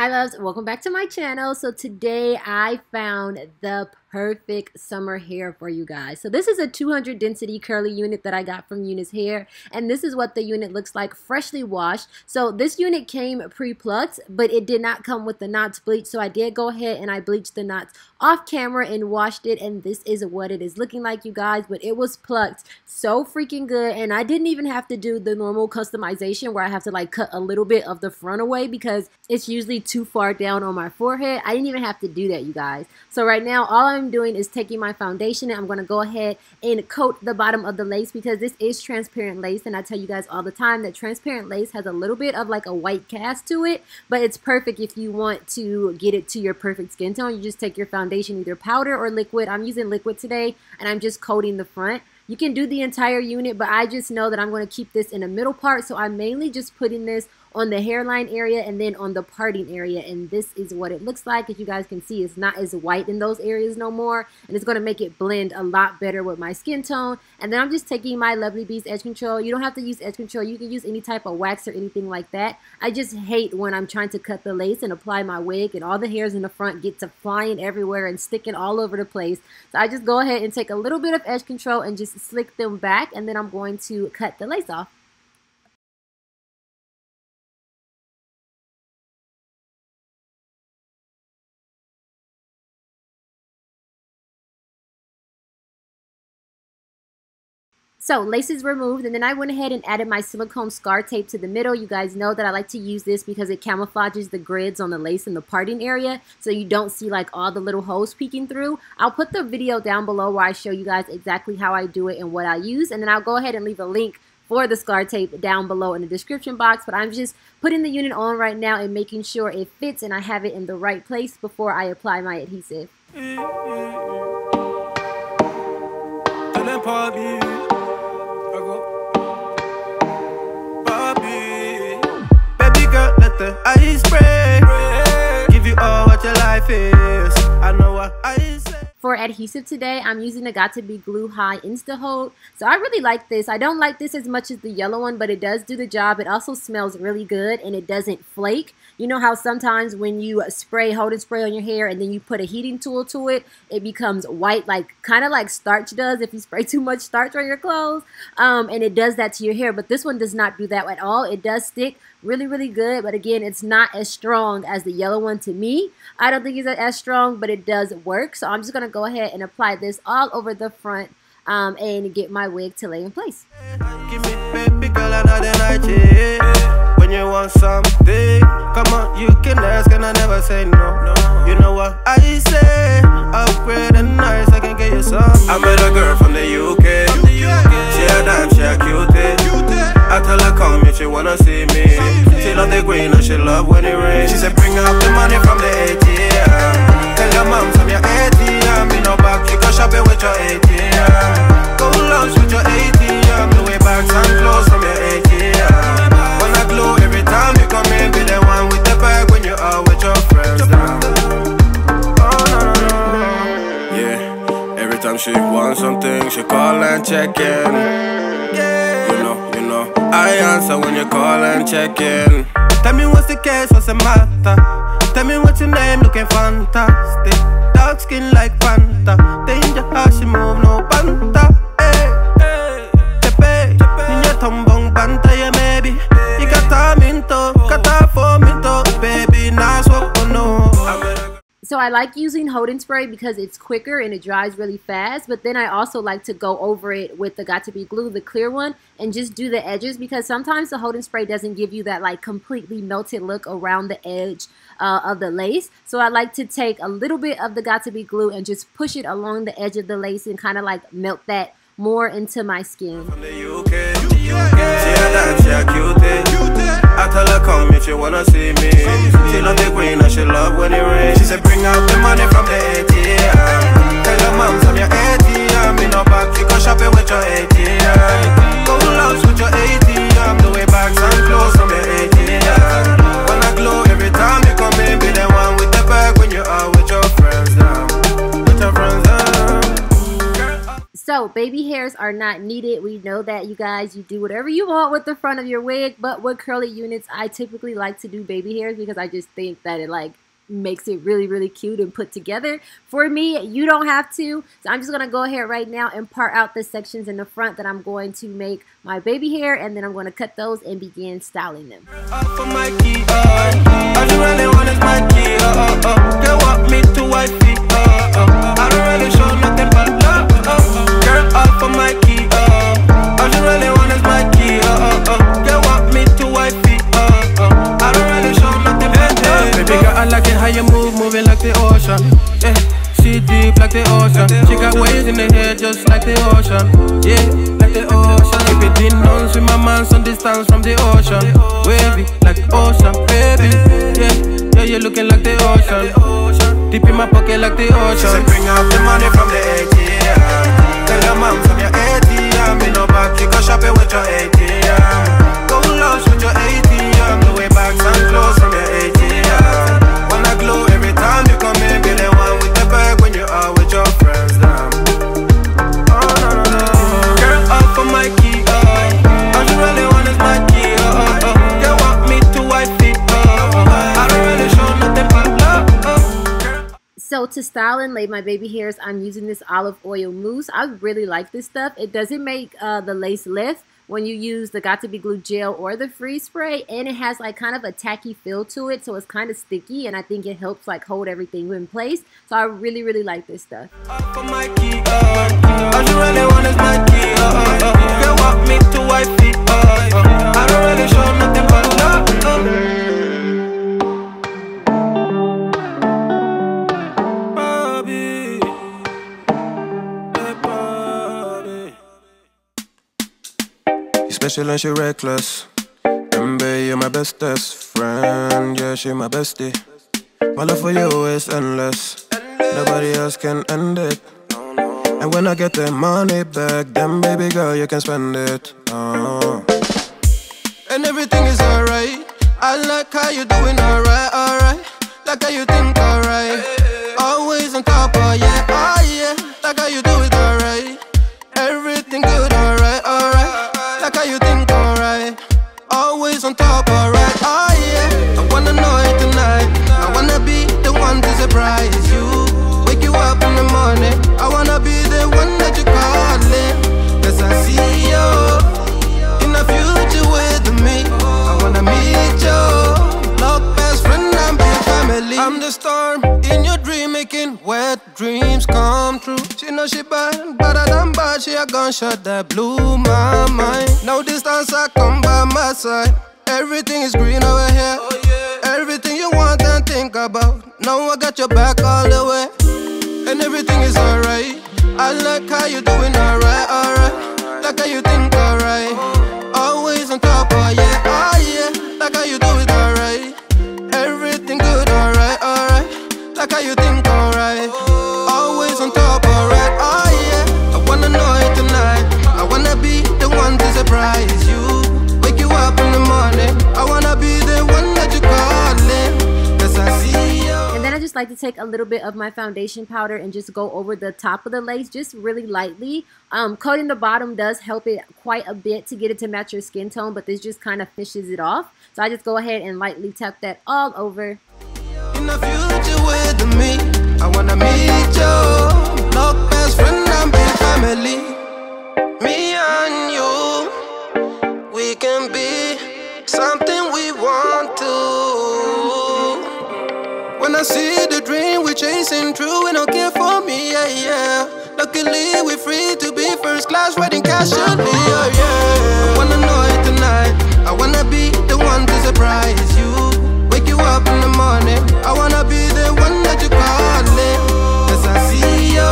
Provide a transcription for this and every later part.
Hi loves, welcome back to my channel. So today I found the perfect summer hair for you guys. So this is a 200 density curly unit that I got from UNice Hair, and this is what the unit looks like freshly washed. So this unit came pre-plucked, but it did not come with the knots bleached, so I did go ahead and I bleached the knots off camera and washed it, and this is what it is looking like, you guys. But it was plucked so freaking good, and I didn't even have to do the normal customization where I have to like cut a little bit of the front away because it's usually too far down on my forehead. I didn't even have to do that, you guys. So right now all I'm doing is taking my foundation and I'm going to go ahead and coat the bottom of the lace because this is transparent lace, and I tell you guys all the time that transparent lace has a little bit of like a white cast to it, but it's perfect if you want to get it to your perfect skin tone. You just take your foundation, either powder or liquid. I'm using liquid today and I'm just coating the front. You can do the entire unit, but I just know that I'm going to keep this in the middle part, so I'm mainly just putting this on the hairline area and then on the parting area, and this is what it looks like. As you guys can see, it's not as white in those areas no more, and it's going to make it blend a lot better with my skin tone. And then I'm just taking my LovelyBryana edge control. You don't have to use edge control, you can use any type of wax or anything like that. I just hate when I'm trying to cut the lace and apply my wig and all the hairs in the front get to flying everywhere and sticking all over the place. So I just go ahead and take a little bit of edge control and just slick them back, and then I'm going to cut the lace off. So lace is removed, and then I went ahead and added my silicone scar tape to the middle. You guys know that I like to use this because it camouflages the grids on the lace in the parting area, so you don't see like all the little holes peeking through. I'll put the video down below where I show you guys exactly how I do it and what I use, and then I'll go ahead and leave a link for the scar tape down below in the description box. But I'm just putting the unit on right now and making sure it fits and I have it in the right place before I apply my adhesive. The ice break, give you all what your life is. I know what I say. For adhesive today, I'm using the Got To Be Glue High Insta Hold. So I really like this. I don't like this as much as the yellow one, but it does do the job. It also smells really good and it doesn't flake. You know how sometimes when you hold and spray on your hair and then you put a heating tool to it, it becomes white, like kind of like starch does if you spray too much starch on your clothes. And it does that to your hair, but this one does not do that at all. It does stick really, really good, but again, it's not as strong as the yellow one to me. I don't think it's as strong, but it does work. So I'm just going to go ahead and apply this all over the front and get my wig to lay in place. Give me baby girl another night, yeah. When you want something, come on, you can ask and I never say no. You know what I say, upgrade and nice, I can get you some. I met a girl from the UK. She a dime, she a cutie. I tell her come if she wanna see me. She love the green and she love when it rains. She said bring up the money from the ATM. Tell your mom from your ATM. Me no back, you go shopping with your ATM. Go lunch with your ATM. The way bags and clothes from your ATM. When I glow every time you come in, be the one with the bag when you are with your friends now. Oh no, no, no. Yeah, every time she wants something, she call and check in. You know, I answer when you call and check in. Tell me what's the case, what's the matter? Tell me what's your name, looking fantastic. Dark skin like Fanta. Danger how she move, no banta. Hey, hey, chepe, niña tombong banta, yeah, maybe. You got time into, got time for me to, baby, nice work, oh no. So I like using hold and spray because it's quicker and it dries really fast, but then I also like to go over it with the Got To Be Glue, the clear one, and just do the edges because sometimes the hold and spray doesn't give you that like completely melted look around the edge of the lace. So I like to take a little bit of the Got To Be Glue and just push it along the edge of the lace and kind of like melt that more into my skin. From the UK, she a dime, she a cutie. I tell her come if you wanna see me. She love the green and she love when it rains. She said bring out the money from the ATM. Tell your mom from your ATM. Me no back, you go shopping with your ATM. Go lunch with your ATM. The way bags and clothes from your ATM. When I glow every time you come in, be the one with the bag when you are with your friends now. With your friends now. So So baby hairs are not needed. We know that, you guys. You do whatever you want with the front of your wig, but with curly units, I typically like to do baby hairs because I just think that it like makes it really, really cute and put together. For me, you don't have to. So I'm just going to go ahead right now and part out the sections in the front that I'm going to make my baby hair, and then I'm going to cut those and begin styling them. I like it how you move, moving like the ocean. Yeah, she deep like the ocean. She got waves in the hair just like the ocean. Yeah, like the ocean. If it didn't know, swim my man some distance from the ocean. Wavy like the ocean, baby. Yeah, you're looking like the ocean. Deep in my pocket like the ocean. She said bring up the money from the ATM. Tell your mom from your ATM. Me no back, you go shopping with your ATM. Go lunch with your ATM. The way bags and clothes from your ATM. Glow every time you come in, be the one with the bag when you are with your friends. Damn. Oh no no no, girl up for my key. All you really want is my key. You want me to wipe it. I don't really show nothing but love. So to style and lay my baby hairs, I'm using this olive oil mousse. I really like this stuff. It doesn't make the lace lift when you use the Got to Be Glue gel or the freeze spray, and it has like kind of a tacky feel to it, so it's kind of sticky, and I think it helps like hold everything in place. So I really, really like this stuff. Special and she reckless. Remember, you're my bestest friend. Yeah, she my bestie. My love for you is endless. Nobody else can end it. And when I get the money back, then baby girl, you can spend it. And everything is alright. I like how you doing alright, alright. Like how you think alright. Always on top, oh yeah, oh yeah. Like how you do it alright. Everything good, alright, alright. Like how you think, alright. Always on top, alright, oh yeah. I wanna know it tonight. I wanna be the one to surprise you. Wake you up in the morning. I wanna be the one that you calling. Cause I see you in the future with me. I wanna meet you. Love best friend and be family. I'm the storm in your dream, making wet dreams come true. She know she bad, better than bad. She a gunshot that blew my mind. No distance, I come by my side. Everything is green over here. Oh, yeah. Everything you want and think about. Now I got your back all the way. And everything is alright. I like how you doing alright, alright. Like how you think alright. Always on top, oh yeah, oh yeah. Like how you do it alright. Everything good, alright, alright. Like how you think alright. Always on top, alright, oh yeah. I wanna know it tonight. I wanna be the one to surprise you. Wake you up in the morning. I wanna be the one that you calling. Cause I see you. And then I just like to take a little bit of my foundation powder and just go over the top of the lace, just really lightly. Coating the bottom does help it quite a bit to get it to match your skin tone, but this just kind of fishes it off. So I just go ahead and lightly tap that all over. In the future with me, I wanna meet you. Love best friend and be family. Me and you, we can be something we want to. When I see the dream we chasing true, we don't care for me, yeah, yeah. Luckily we free to be first class, riding casually, oh yeah. I wanna know it tonight. I wanna be the one to surprise you. Wake you up in the morning. I wanna be the one that you calling. Cause I see you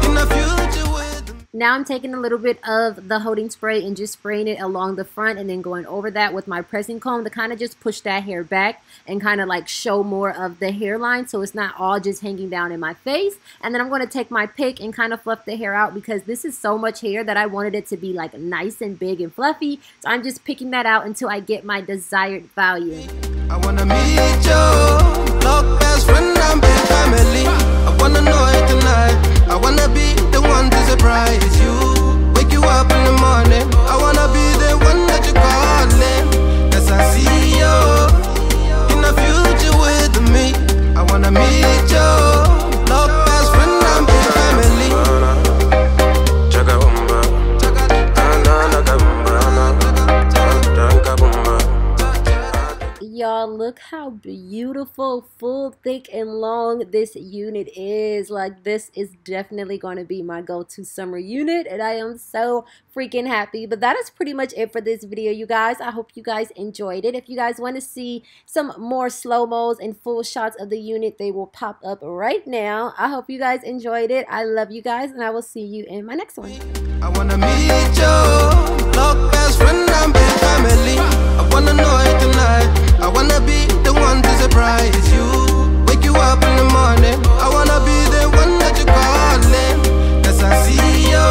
in the future with me. Now I'm taking a little bit of the holding spray and just spraying it along the front and then going over that with my pressing comb to kind of just push that hair back and kind of like show more of the hairline so it's not all just hanging down in my face. And then I'm going to take my pick and kind of fluff the hair out because this is so much hair that I wanted it to be like nice and big and fluffy. So I'm just picking that out until I get my desired volume. I wanna meet you, love best friend and be family. I wanna know it tonight. I wanna be the one to surprise beautiful, full, thick, and long this unit is. Like, this is definitely going to be my go-to summer unit, and I am so freaking happy. But that is pretty much it for this video, you guys. I hope you guys enjoyed it. If you guys want to see some more slow-mos and full shots of the unit, they will pop up right now. I hope you guys enjoyed it. I love you guys, and I will see you in my next one. I wanna meet you, love best friend and big family. I wanna know it tonight. I wanna be the one to surprise you. Wake you up in the morning. I wanna be the one that you're calling. Cause I see you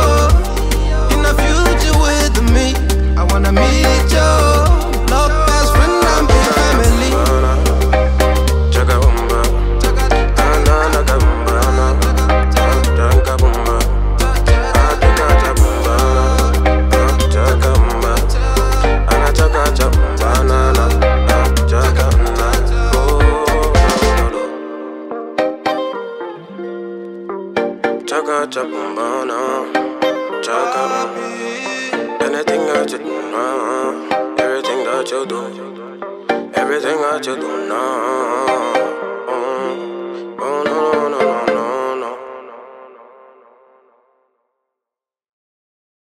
in the future with me. I wanna meet you, love best friend and big family. Anything that you do, everything that you do now.